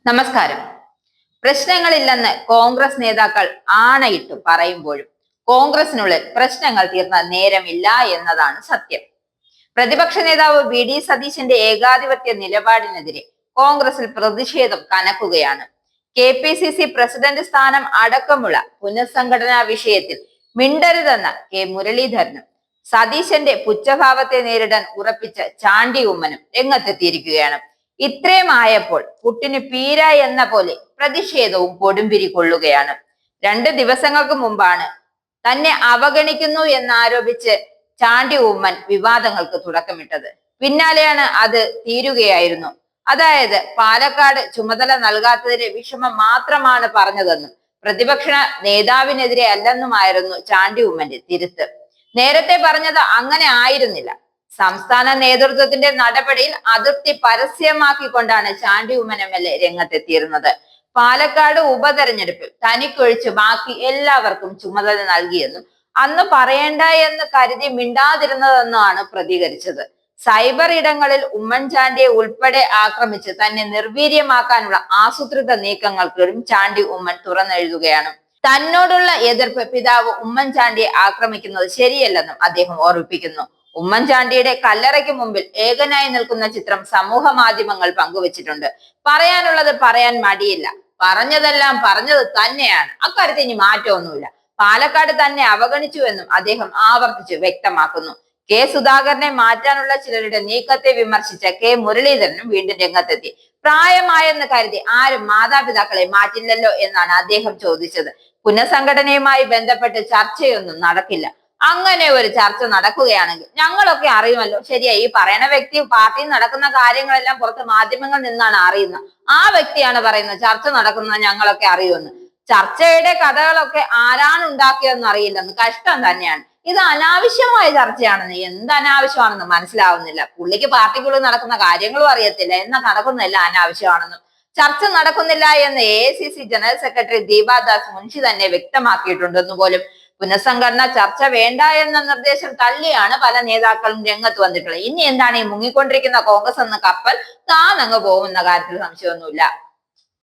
നമസ്കാരം. പ്രശ്നങ്ങളില്ലെന്ന് കോൺഗ്രസ് നേതാക്കൾ ആണയിട്ടു പറയുമ്പോഴും കോൺഗ്രസിനുള്ളിൽ പ്രശ്നങ്ങൾ തീർന്ന നേരമില്ല എന്നതാണ് സത്യം. പ്രതിപക്ഷ നേതാവ് വി.ഡി. സതീശന്റെ ഏകാധിപത്യ നിലപാടിനെതിരെ കോൺഗ്രസിൽ പ്രതിഷേധം കനക്കുകയാണ്. കെ.പി.സി.സി പ്രസിഡന്റ് സ്ഥാനം അടക്കമുള്ള പുനഃസംഘടനാ വിഷയത്തിൽ മിണ്ടരുതെന്ന കെ മുരളീധരനും സതീശന്റെ പുച്ഛഭാവത്തെ നേരിടാൻ ഉറപ്പിച്ച ചാണ്ടി ഉമ്മനും രംഗത്തെത്തിയിരിക്കുകയാണ്. ഇത്രയും ആയപ്പോൾ പുട്ടിന് പീര എന്ന പോലെ പ്രതിഷേധവും കൊടുമ്പിരി കൊള്ളുകയാണ്. 2 ദിവസങ്ങൾക്ക് മുമ്പാണ് തന്നെ അവഗണിക്കുന്നു എന്നാരോപിച്ച് ചാണ്ടി ഉമ്മൻ വിവാദങ്ങൾക്ക് തുടക്കമിട്ടത്. പിന്നാലെയാണ് അത് തീരുകയായിരുന്നു. അതായത് പാലക്കാട് ചുമതല നൽകാത്തതിന്റെ വിഷമം മാത്രമാണ് പറഞ്ഞതെന്നും പ്രതിപക്ഷ നേതാവിനെതിരെ അല്ലെന്നുമായിരുന്നു ചാണ്ടി ഉമ്മന്റെ തിരുത്ത്. നേരത്തെ പറഞ്ഞത് അങ്ങനെ ആയിരുന്നില്ല. സംസ്ഥാന നേതൃത്വത്തിന്റെ നടപടിയിൽ അതൃപ്തി പരസ്യമാക്കിക്കൊണ്ടാണ് ചാണ്ടി ഉമ്മൻ എം.എൽ.എ രംഗത്തെത്തിയിരുന്നത്. പാലക്കാട് ഉപതെരഞ്ഞെടുപ്പിൽ തനിക്കൊഴിച്ച് ബാക്കി എല്ലാവർക്കും ചുമതല നൽകിയെന്നും അന്ന് പറയേണ്ട എന്ന് കരുതി മിണ്ടാതിരുന്നതെന്നാണ് പ്രതികരിച്ചത്. സൈബർ ഇടങ്ങളിൽ ഉമ്മൻചാണ്ടിയെ ഉൾപ്പെടെ ആക്രമിച്ച് തന്നെ നിർവീര്യമാക്കാനുള്ള ആസൂത്രിത നീക്കങ്ങൾക്കും ചാണ്ടി ഉമ്മൻ തുറന്നെഴുതുകയാണ്. തന്നോടുള്ള എതിർപ്പ് പിതാവ് ഉമ്മൻചാണ്ടിയെ ആക്രമിക്കുന്നത് ശരിയല്ലെന്നും അദ്ദേഹം ഓർമ്മിപ്പിക്കുന്നു. ഉമ്മൻചാണ്ടിയുടെ കല്ലറയ്ക്ക് മുമ്പിൽ ഏകനായി നിൽക്കുന്ന ചിത്രം സമൂഹ മാധ്യമങ്ങൾ പങ്കുവച്ചിട്ടുണ്ട്. പറയാനുള്ളത് പറയാൻ മടിയില്ല, പറഞ്ഞതെല്ലാം പറഞ്ഞത് തന്നെയാണ്, അക്കാര്യത്തിൽ ഇനി മാറ്റമൊന്നുമില്ല. പാലക്കാട് തന്നെ അവഗണിച്ചുവെന്നും അദ്ദേഹം ആവർത്തിച്ച് വ്യക്തമാക്കുന്നു. കെ സുധാകരനെ മാറ്റാനുള്ള ചിലരുടെ നീക്കത്തെ വിമർശിച്ച കെ മുരളീധരനും വീണ്ടും രംഗത്തെത്തി. പ്രായമായെന്ന് കരുതി ആരും മാതാപിതാക്കളെ മാറ്റില്ലല്ലോ എന്നാണ് അദ്ദേഹം ചോദിച്ചത്. പുനഃസംഘടനയുമായി ബന്ധപ്പെട്ട് ചർച്ചയൊന്നും നടക്കില്ല. അങ്ങനെ ഒരു ചർച്ച നടക്കുകയാണെങ്കിൽ ഞങ്ങളൊക്കെ അറിയുമല്ലോ. ശരിയാ, ഈ പറയുന്ന വ്യക്തി പാർട്ടിയിൽ നടക്കുന്ന കാര്യങ്ങളെല്ലാം പുറത്ത് മാധ്യമങ്ങളിൽ നിന്നാണ് അറിയുന്നത്. ആ വ്യക്തിയാണ് പറയുന്നത് ചർച്ച നടക്കുന്നത് ഞങ്ങളൊക്കെ അറിയുമെന്ന്. ചർച്ചയുടെ കഥകളൊക്കെ ആരാണ് ഉണ്ടാക്കിയതെന്ന് അറിയില്ലെന്ന്. കഷ്ടം തന്നെയാണ്. ഇത് അനാവശ്യമായ ചർച്ചയാണെന്ന്, എന്ത് അനാവശ്യമാണെന്ന് മനസ്സിലാവുന്നില്ല. പുള്ളിക്ക് പാർട്ടിക്കുള്ളിൽ നടക്കുന്ന കാര്യങ്ങളും അറിയത്തില്ല, എന്നാൽ നടക്കുന്നതെല്ലാം അനാവശ്യമാണെന്നും. ചർച്ച നടക്കുന്നില്ല എന്ന് AICC general secretary Deepa Das Munshi തന്നെ വ്യക്തമാക്കിയിട്ടുണ്ടെന്ന് പോലും. പുനഃസംഘടന ചർച്ച വേണ്ട എന്ന നിർദ്ദേശം തള്ളിയാണ് പല നേതാക്കളും രംഗത്ത് വന്നിട്ടുള്ളത്. ഇനി എന്താണ് ഈ മുങ്ങിക്കൊണ്ടിരിക്കുന്ന കോൺഗ്രസ് എന്ന കപ്പൽ താനങ്ങ് പോകുന്ന കാര്യത്തിൽ സംശയമൊന്നുമില്ല.